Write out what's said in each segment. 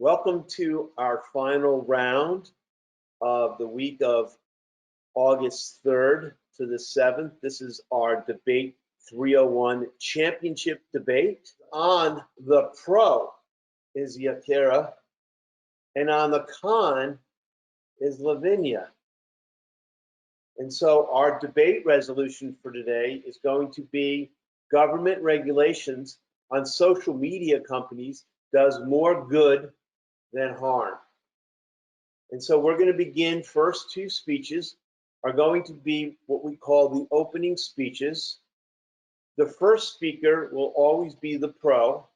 Welcome to our final round of the week of August 3rd to the 7th. This is our Debate 301 Championship debate. On the pro is Yakira, and on the con is Lavanya. And so our debate resolution for today is going to be government regulations on social media companies does more good than harm. And so we're going to begin. First two speeches are going to be what we call the opening speeches. The first speaker will always be the pro,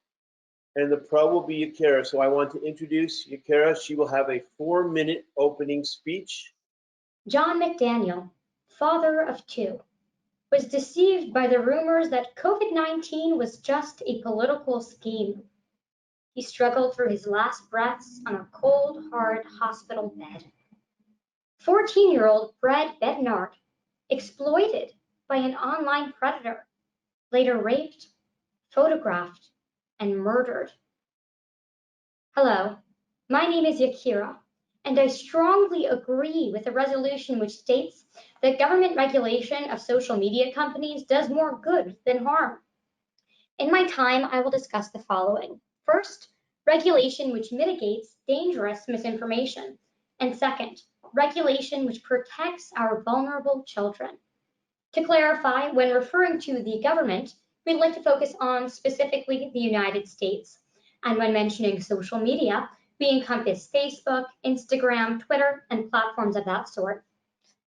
and the pro will be Yakira. So I want to introduce Yakira. She will have a 4-minute opening speech. John McDaniel, father of two, was deceived by the rumors that COVID-19 was just a political scheme. He struggled through his last breaths on a cold, hard hospital bed. 14-year-old Brad Bednard, exploited by an online predator, later raped, photographed, and murdered. Hello, my name is Yakira, and I strongly agree with the resolution which states that government regulation of social media companies does more good than harm. In my time, I will discuss the following. First, regulation which mitigates dangerous misinformation. And second, regulation which protects our vulnerable children. To clarify, when referring to the government, we'd like to focus on specifically the United States. And when mentioning social media, we encompass Facebook, Instagram, Twitter, and platforms of that sort.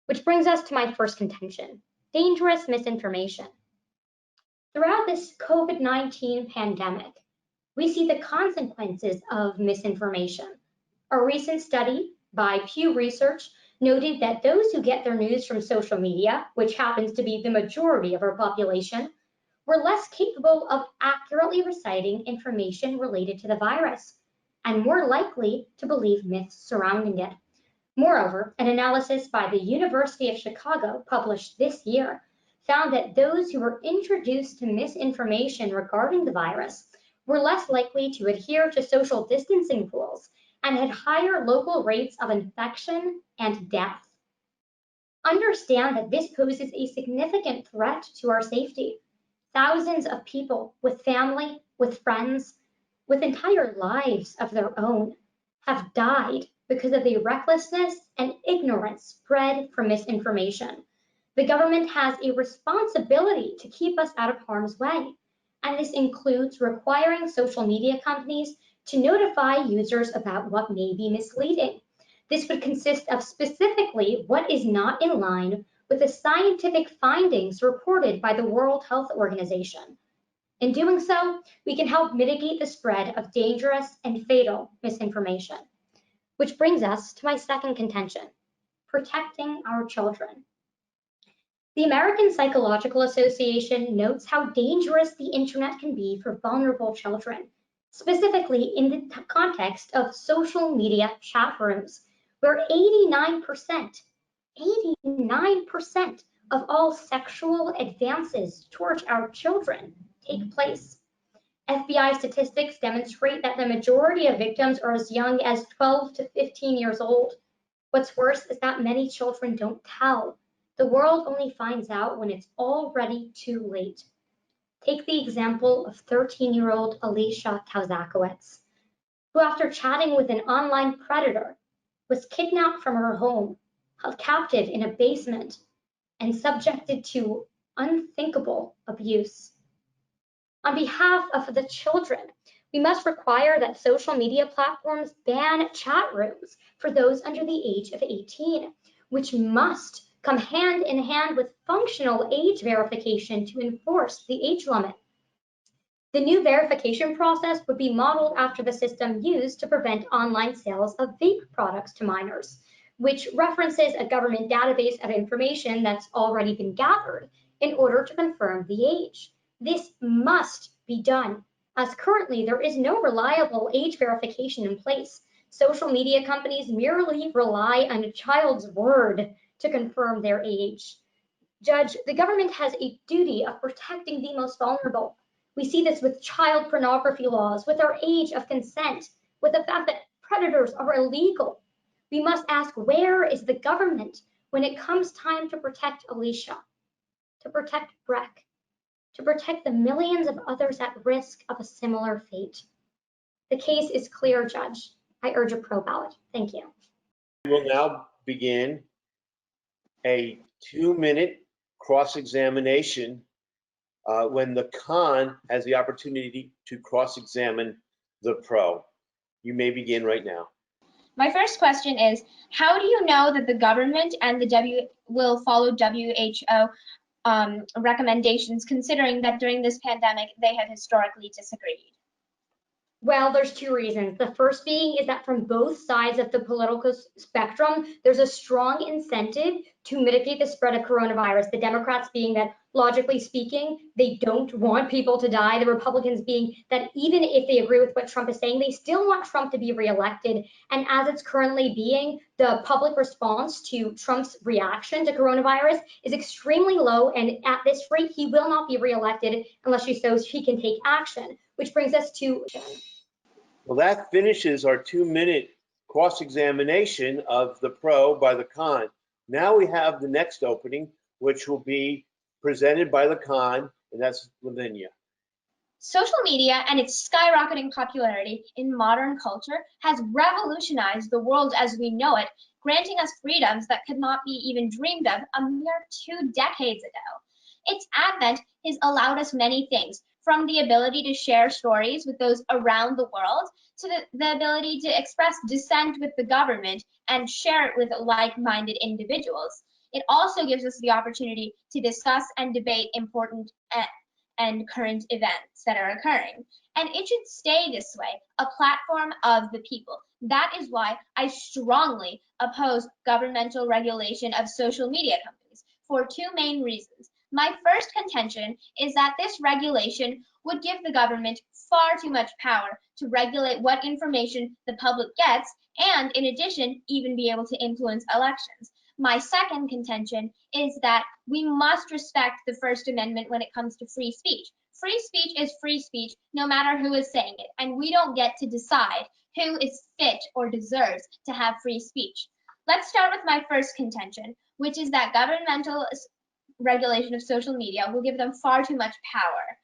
Which brings us to my first contention, dangerous misinformation. Throughout this COVID-19 pandemic, we see the consequences of misinformation. A recent study by Pew Research noted that those who get their news from social media, which happens to be the majority of our population, were less capable of accurately reciting information related to the virus and more likely to believe myths surrounding it. Moreover, an analysis by the University of Chicago published this year found that those who were introduced to misinformation regarding the virus were less likely to adhere to social distancing rules and had higher local rates of infection and death. Understand that this poses a significant threat to our safety. Thousands of people with family, with friends, with entire lives of their own have died because of the recklessness and ignorance spread from misinformation. The government has a responsibility to keep us out of harm's way, and this includes requiring social media companies to notify users about what may be misleading. This would consist of specifically what is not in line with the scientific findings reported by the World Health Organization. In doing so, we can help mitigate the spread of dangerous and fatal misinformation. Which brings us to my second contention, protecting our children. The American Psychological Association notes how dangerous the internet can be for vulnerable children, specifically in the context of social media chat rooms, where 89% of all sexual advances towards our children take place. FBI statistics demonstrate that the majority of victims are as young as 12 to 15 years old. What's worse is that many children don't tell. The world only finds out when it's already too late. Take the example of 13-year-old Alicia Kazakowicz, who after chatting with an online predator, was kidnapped from her home, held captive in a basement, and subjected to unthinkable abuse. On behalf of the children, we must require that social media platforms ban chat rooms for those under the age of 18, which must come hand in hand with functional age verification to enforce the age limit. The new verification process would be modeled after the system used to prevent online sales of vape products to minors, which references a government database of information that's already been gathered in order to confirm the age. This must be done, as currently there is no reliable age verification in place. Social media companies merely rely on a child's word to confirm their age. Judge, the government has a duty of protecting the most vulnerable. We see this with child pornography laws, with our age of consent, with the fact that predators are illegal. We must ask, where is the government when it comes time to protect Alicia, to protect Breck, to protect the millions of others at risk of a similar fate? The case is clear, Judge. I urge a pro ballot. Thank you. We will now begin a 2-minute cross-examination when the con has the opportunity to cross-examine the pro. You may begin right now. My first question is, how do you know that the government and the will follow WHO recommendations, considering that during this pandemic they have historically disagreed? Well, there's two reasons. The first being is that from both sides of the political spectrum, there's a strong incentive to mitigate the spread of coronavirus. The Democrats being that, logically speaking, they don't want people to die. The Republicans being that even if they agree with what Trump is saying, they still want Trump to be reelected. And as it's currently being, the public response to Trump's reaction to coronavirus is extremely low. And at this rate, he will not be reelected unless he shows he can take action, which brings us to... Well, that finishes our 2-minute cross-examination of the pro by the con. Now we have the next opening, which will be presented by the con, and that's Lavanya. Social media and its skyrocketing popularity in modern culture has revolutionized the world as we know it, granting us freedoms that could not be even dreamed of a mere 2 decades ago. Its advent has allowed us many things, from the ability to share stories with those around the world to the ability to express dissent with the government and share it with like-minded individuals. It also gives us the opportunity to discuss and debate important and current events that are occurring. And it should stay this way, a platform of the people. That is why I strongly oppose governmental regulation of social media companies for 2 main reasons. My first contention is that this regulation would give the government far too much power to regulate what information the public gets, and in addition, even be able to influence elections. My second contention is that we must respect the First Amendment when it comes to free speech. Free speech is free speech, no matter who is saying it, and we don't get to decide who is fit or deserves to have free speech. Let's start with my first contention, which is that governmental regulation of social media will give them far too much power.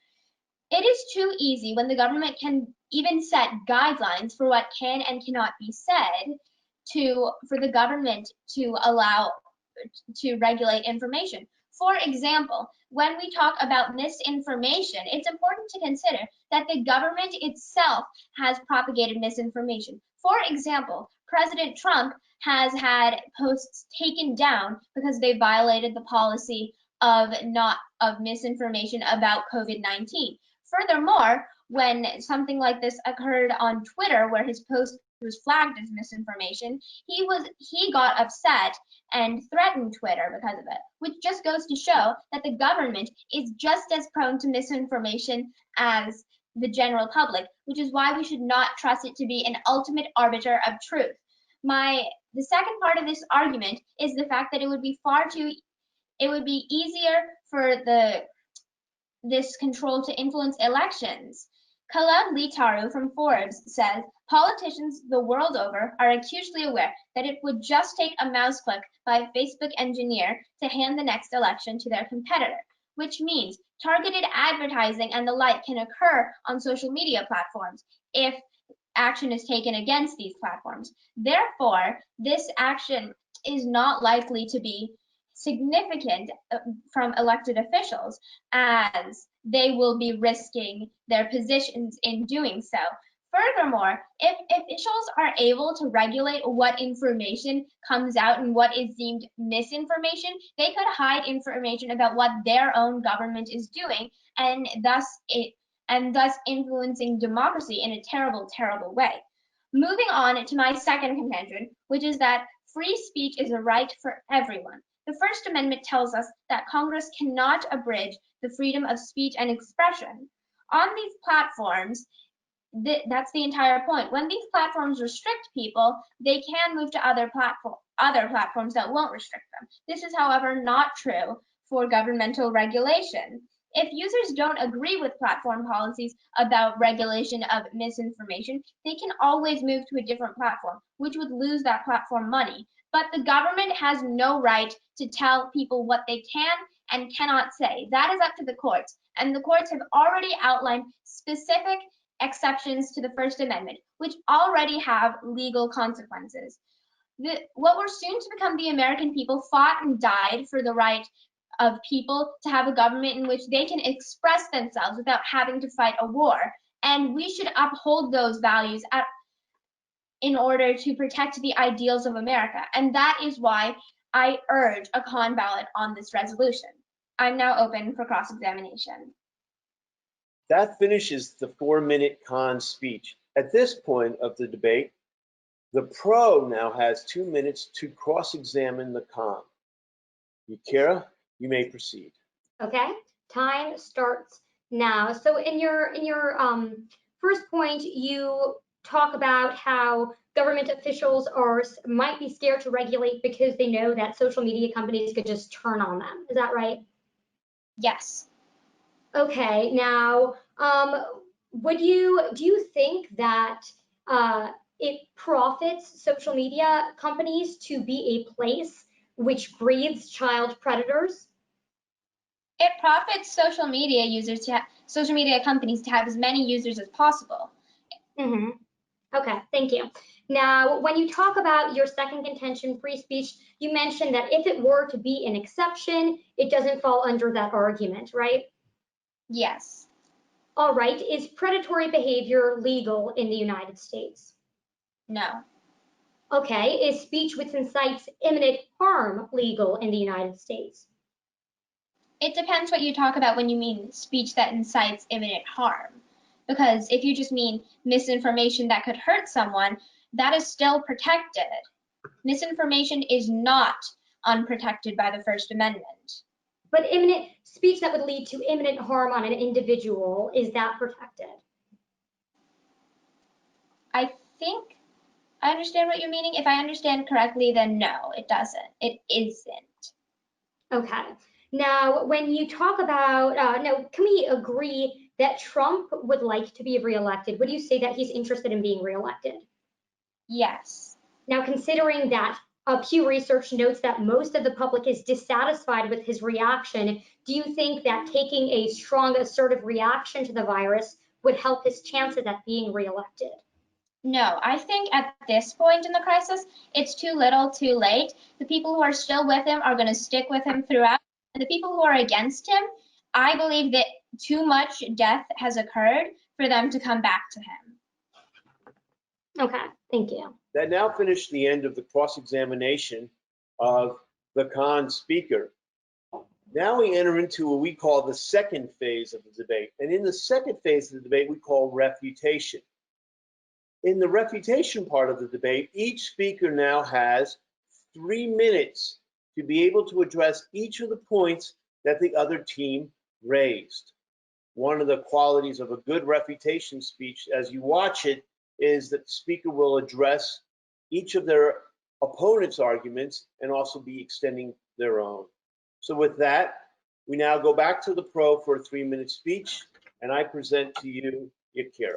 It is too easy when the government can even set guidelines for what can and cannot be said for the government to allow to regulate information. For example, when we talk about misinformation, it's important to consider that the government itself has propagated misinformation. For example, President Trump has had posts taken down because they violated the policy of misinformation about COVID-19. Furthermore, when something like this occurred on Twitter, where his post was flagged as misinformation, he got upset and threatened Twitter because of it, which just goes to show that the government is just as prone to misinformation as the general public, which is why we should not trust it to be an ultimate arbiter of truth. The second part of this argument is the fact that it would be easier for this control to influence elections. Caleb Litaru from Forbes says, politicians the world over are acutely aware that it would just take a mouse click by a Facebook engineer to hand the next election to their competitor, which means targeted advertising and the like can occur on social media platforms if action is taken against these platforms. Therefore, this action is not likely to be significant from elected officials, as they will be risking their positions in doing so. Furthermore, if officials are able to regulate what information comes out and what is deemed misinformation, they could hide information about what their own government is doing, and thus influencing democracy in a terrible, terrible way. Moving on to my second contention, which is that free speech is a right for everyone. The First Amendment tells us that Congress cannot abridge the freedom of speech and expression. On these platforms, that's the entire point. When these platforms restrict people, they can move to other platforms that won't restrict them. This is, however, not true for governmental regulation. If users don't agree with platform policies about regulation of misinformation, they can always move to a different platform, which would lose that platform money. But the government has no right to tell people what they can and cannot say. That is up to the courts, and the courts have already outlined specific exceptions to the First Amendment, which already have legal consequences. What were soon to become the American people fought and died for the right of people to have a government in which they can express themselves without having to fight a war. And we should uphold those values in order to protect the ideals of America. And that is why I urge a con ballot on this resolution. I'm now open for cross-examination. That finishes the 4-minute con speech. At this point of the debate, the pro now has 2 minutes to cross-examine the con. Yakira, you may proceed. Okay, time starts now. So in your first point, you talk about how government officials might be scared to regulate because they know that social media companies could just turn on them. Is that right? Yes. Okay, now do you think that it profits social media companies to be a place which breeds child predators? It profits social media companies to have as many users as possible. Mm-hmm. Okay, thank you. Now, when you talk about your second contention, free speech, you mentioned that if it were to be an exception, it doesn't fall under that argument, right? Yes. All right, is predatory behavior legal in the United States? No. Okay, is speech which incites imminent harm legal in the United States? It depends what you talk about when you mean speech that incites imminent harm. Because if you just mean misinformation that could hurt someone, that is still protected. Misinformation is not unprotected by the First Amendment. But imminent speech that would lead to imminent harm on an individual, is that protected? I think I understand what you're meaning. If I understand correctly, then no, it doesn't. It isn't. Okay. Now, when you talk about, now, can we agree that Trump would like to be reelected? Would you say that he's interested in being reelected? Yes. Now, considering that Pew Research notes that most of the public is dissatisfied with his reaction, do you think that taking a strong, assertive reaction to the virus would help his chances at being reelected? No, I think at this point in the crisis, it's too little, too late. The people who are still with him are going to stick with him throughout. And the people who are against him, I believe that too much death has occurred for them to come back to him. Okay, thank you. That now finished the end of the cross-examination of the con speaker. Now we enter into what we call the second phase of the debate. And in the second phase of the debate, we call refutation. In the refutation part of the debate, each speaker now has 3 minutes to be able to address each of the points that the other team raised. One of the qualities of a good refutation speech, as you watch it, is that the speaker will address each of their opponent's arguments and also be extending their own. So with that, we now go back to the pro for a 3-minute speech, and I present to you Yakira.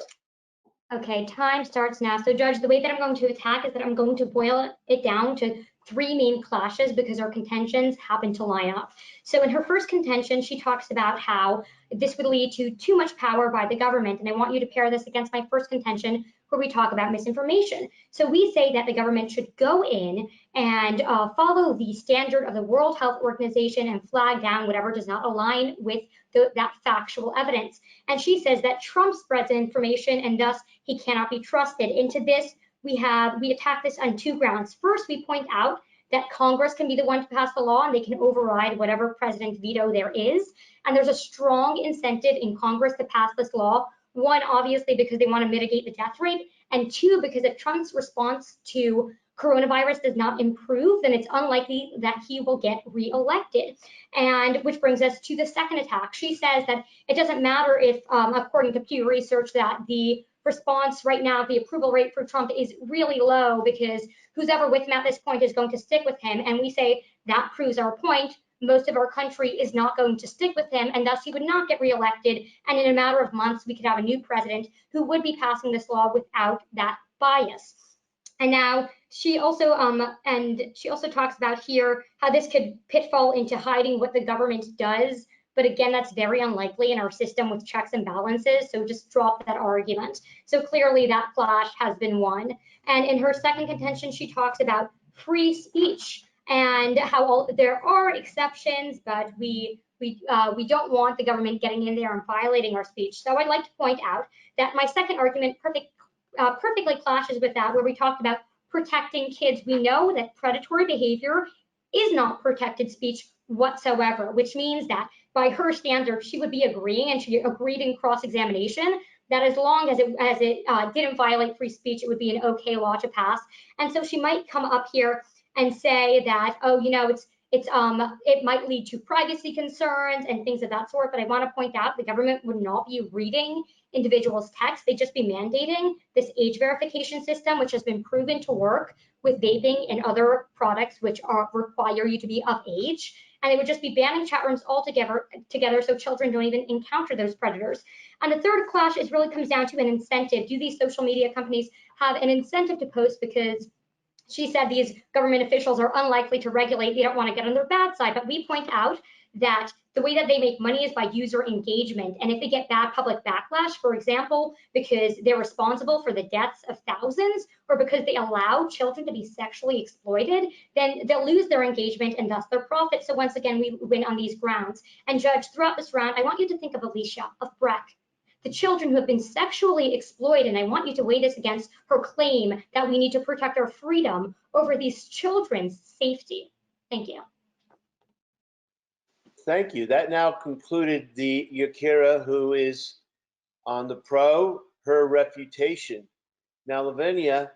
Okay, time starts now. So Judge, the way that I'm going to attack is that I'm going to boil it down to 3 main clashes because our contentions happen to line up. So in her first contention, she talks about how this would lead to too much power by the government. And I want you to pair this against my first contention where we talk about misinformation. So we say that the government should go in and follow the standard of the World Health Organization and flag down whatever does not align with that factual evidence. And she says that Trump spreads information and thus he cannot be trusted. Into this, we attack this on 2 grounds. First, we point out that Congress can be the one to pass the law and they can override whatever president's veto there is. And there's a strong incentive in Congress to pass this law. 1, obviously, because they want to mitigate the death rate. And 2, because if Trump's response to coronavirus does not improve, then it's unlikely that he will get reelected. And which brings us to the second attack. She says that it doesn't matter if, according to Pew Research, that the response right now, the approval rate for Trump is really low because who's ever with him at this point is going to stick with him. And we say that proves our point. most of our country is not going to stick with him, and thus he would not get reelected. And in a matter of months, we could have a new president who would be passing this law without that bias. And now she also talks about here how this could pitfall into hiding what the government does. But again, that's very unlikely in our system with checks and balances. So just drop that argument. So clearly that clash has been won. And in her second contention, she talks about free speech and how there are exceptions, but we don't want the government getting in there and violating our speech. So I'd like to point out that my second argument perfectly clashes with that, where we talked about protecting kids. We know that predatory behavior is not protected speech whatsoever, which means that by her standards, she would be agreeing, and she agreed in cross-examination, that as long as it didn't violate free speech, it would be an okay law to pass. And so she might come up here and say that, oh, you know, it might lead to privacy concerns and things of that sort. But I want to point out the government would not be reading individuals' text. They'd just be mandating this age verification system, which has been proven to work with vaping and other products which require you to be of age. And they would just be banning chat rooms altogether so children don't even encounter those predators. And the third clash really comes down to an incentive. Do these social media companies have an incentive to post? Because she said these government officials are unlikely to regulate. They don't want to get on their bad side. But we point out that the way that they make money is by user engagement. And if they get bad public backlash, for example, because they're responsible for the deaths of thousands, or because they allow children to be sexually exploited, then they'll lose their engagement and thus their profit. So once again, we win on these grounds. And Judge, throughout this round, I want you to think of Alicia, of Breck, the children who have been sexually exploited. And I want you to weigh this against her claim that we need to protect our freedom over these children's safety. Thank you. Thank you. That now concluded the Yakira, who is on the pro, her refutation. Now, Lavanya,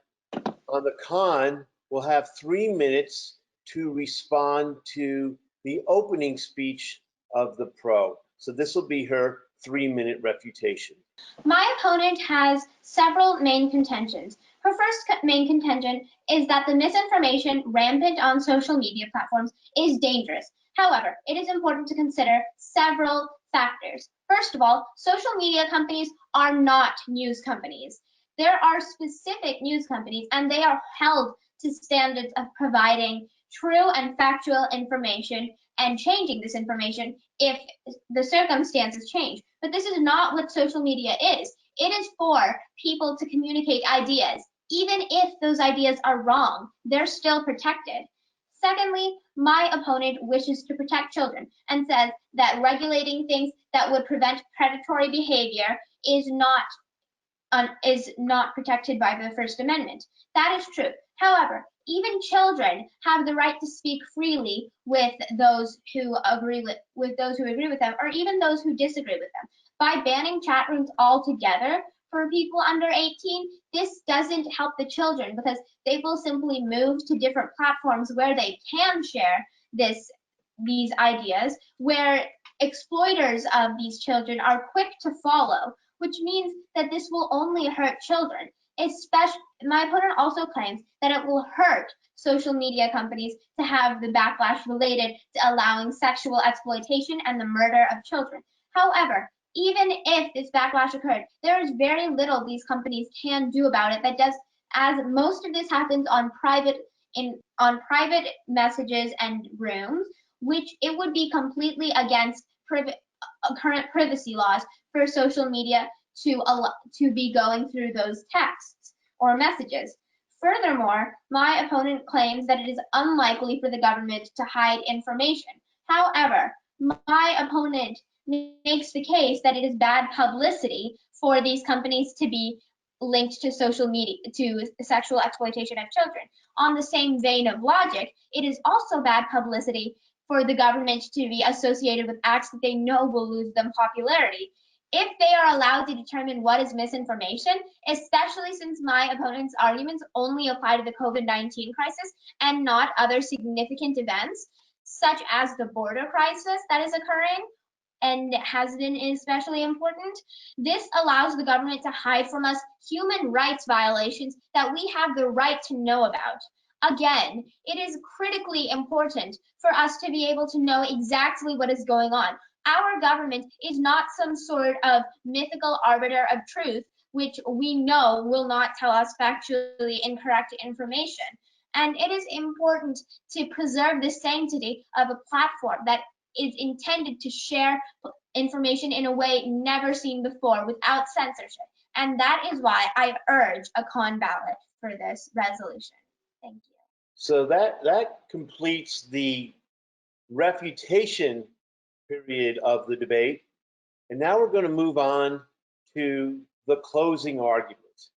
on the con, will have 3 minutes to respond to the opening speech of the pro. So this will be her 3-minute refutation. My opponent has several main contentions. Her first main contention is that the misinformation rampant on social media platforms is dangerous. However, it is important to consider several factors. First of all, social media companies are not news companies. There are specific news companies, and they are held to standards of providing true and factual information and changing this information if the circumstances change. But this is not what social media is. It is for people to communicate ideas. Even if those ideas are wrong, they're still protected. Secondly, my opponent wishes to protect children and says that regulating things that would prevent predatory behavior is not protected by the First Amendment. That is true. However, even children have the right to speak freely with those who agree with them, or even those who disagree with them. By banning chat rooms altogether for people under 18, this doesn't help the children, because they will simply move to different platforms where they can share these ideas, where exploiters of these children are quick to follow, which means that this will only hurt children. My opponent also claims that it will hurt social media companies to have the backlash related to allowing sexual exploitation and the murder of children. However, even if this backlash occurred, there is very little these companies can do about it, as most of this happens on private messages and rooms, which it would be completely against current privacy laws for social media to be going through those texts or messages. Furthermore, my opponent claims that it is unlikely for the government to hide information. However, my opponent makes the case that it is bad publicity for these companies to be linked to social media, to sexual exploitation of children. On the same vein of logic, it is also bad publicity for the government to be associated with acts that they know will lose them popularity. If they are allowed to determine what is misinformation, especially since my opponent's arguments only apply to the COVID-19 crisis and not other significant events, such as the border crisis that is occurring and has been especially important, this allows the government to hide from us human rights violations that we have the right to know about. Again, it is critically important for us to be able to know exactly what is going on. Our government is not some sort of mythical arbiter of truth, which we know will not tell us factually incorrect information. And it is important to preserve the sanctity of a platform that is intended to share information in a way never seen before without censorship. And that is why I urge a con ballot for this resolution. Thank you. So that completes the refutation period of the debate. And now we're going to move on to the closing arguments.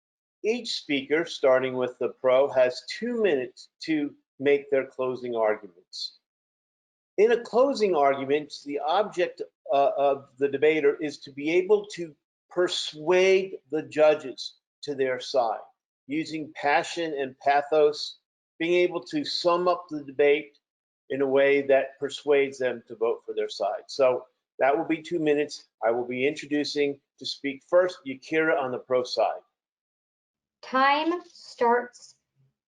Each speaker, starting with the pro, has 2 minutes to make their closing arguments. In a closing argument, the object of the debater is to be able to persuade the judges to their side, using passion and pathos, being able to sum up the debate in a way that persuades them to vote for their side. So that will be 2 minutes. I will be introducing to speak first Yakira on the pro side. Time starts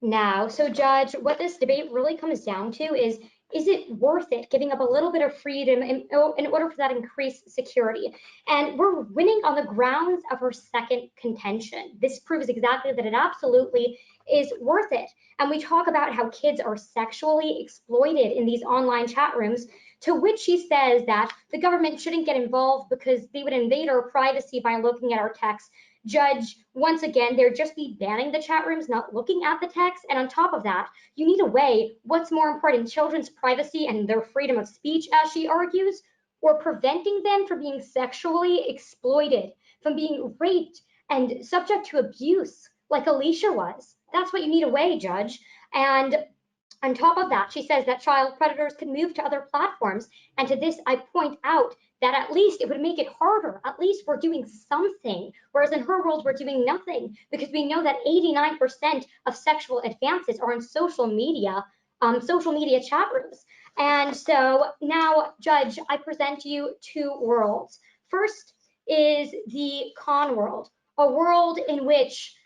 now. So, Judge, what this debate really comes down to is it worth it giving up a little bit of freedom in order for that increased security? And we're winning on the grounds of her second contention. This proves exactly that it absolutely is worth it. And we talk about how kids are sexually exploited in these online chat rooms, to which she says that the government shouldn't get involved because they would invade our privacy by looking at our texts. Judge, once again, they'd just be banning the chat rooms, not looking at the text. And on top of that, you need to weigh what's more important, children's privacy and their freedom of speech, as she argues, or preventing them from being sexually exploited, from being raped and subject to abuse like Alicia was. That's what you need to weigh, Judge. And on top of that, she says that child predators can move to other platforms. And to this, I point out that at least it would make it harder. At least we're doing something. Whereas in her world, we're doing nothing, because we know that 89% of sexual advances are in social media chat rooms. And so now, Judge, I present to you two worlds. First is the con world, a world in which,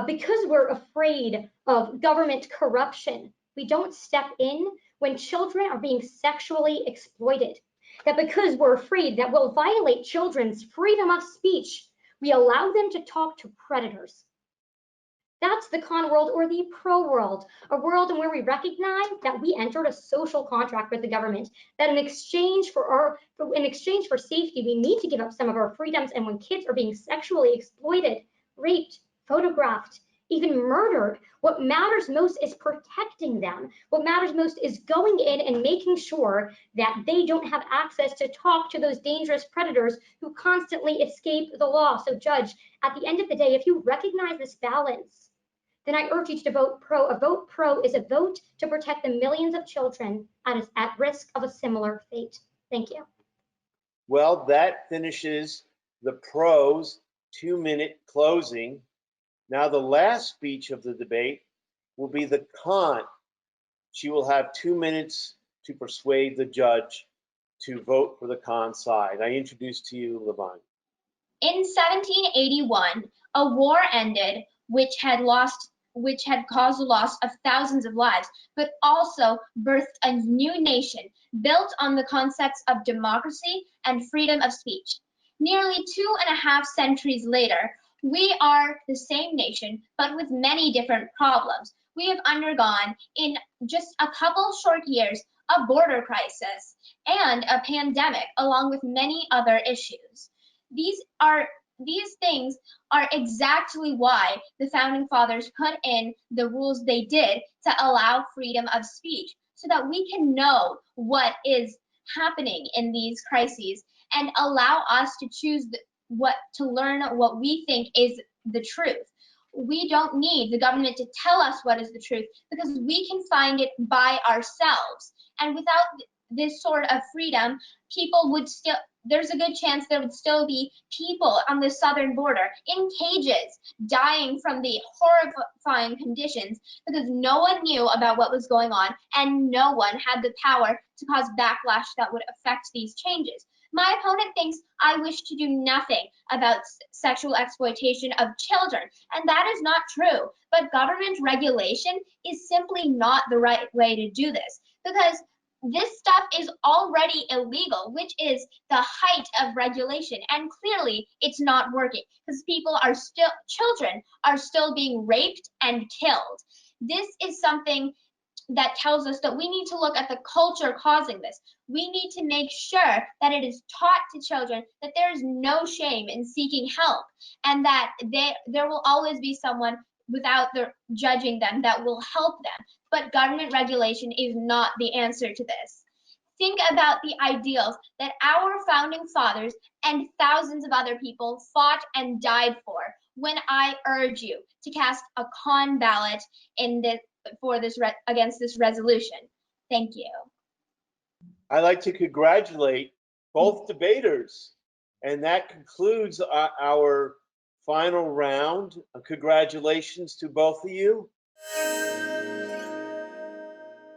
because we're afraid of government corruption, we don't step in when children are being sexually exploited. That because we're afraid that we'll violate children's freedom of speech, we allow them to talk to predators. That's the con world, or the pro world, a world in where we recognize that we entered a social contract with the government, that in exchange for safety, we need to give up some of our freedoms. And when kids are being sexually exploited, raped, photographed, even murdered, what matters most is protecting them. What matters most is going in and making sure that they don't have access to talk to those dangerous predators who constantly escape the law. So, Judge, at the end of the day, if you recognize this balance, then I urge you to vote pro. A vote pro is a vote to protect the millions of children at risk of a similar fate. Thank you. Well, that finishes the pros 2-minute closing. Now, the last speech of the debate will be the con. She will have 2 minutes to persuade the judge to vote for the con side. I introduce to you Lavanya. In 1781, a war ended which had caused the loss of thousands of lives, but also birthed a new nation built on the concepts of democracy and freedom of speech. Nearly 2.5 centuries later, we are the same nation, but with many different problems. We have undergone, in just a couple short years, a border crisis and a pandemic, along with many other issues. These things are exactly why the founding fathers put in the rules they did to allow freedom of speech, so that we can know what is happening in these crises and allow us to choose to learn what we think is the truth. We don't need the government to tell us what is the truth, because we can find it by ourselves. And without this sort of freedom, there's a good chance there would still be people on the southern border in cages dying from the horrifying conditions, because no one knew about what was going on and no one had the power to cause backlash that would affect these changes. My opponent thinks I wish to do nothing about sexual exploitation of children, and that is not true. But government regulation is simply not the right way to do this, because this stuff is already illegal, which is the height of regulation, and clearly it's not working because children are still being raped and killed. This is something that tells us that we need to look at the culture causing this. We need to make sure that it is taught to children that there is no shame in seeking help, and that there will always be someone without judging them that will help them. But government regulation is not the answer to this. Think about the ideals that our founding fathers and thousands of other people fought and died for when I urge you to cast a con ballot against this resolution. Thank you. I'd like to congratulate both debaters. And that concludes our final round. Congratulations to both of you.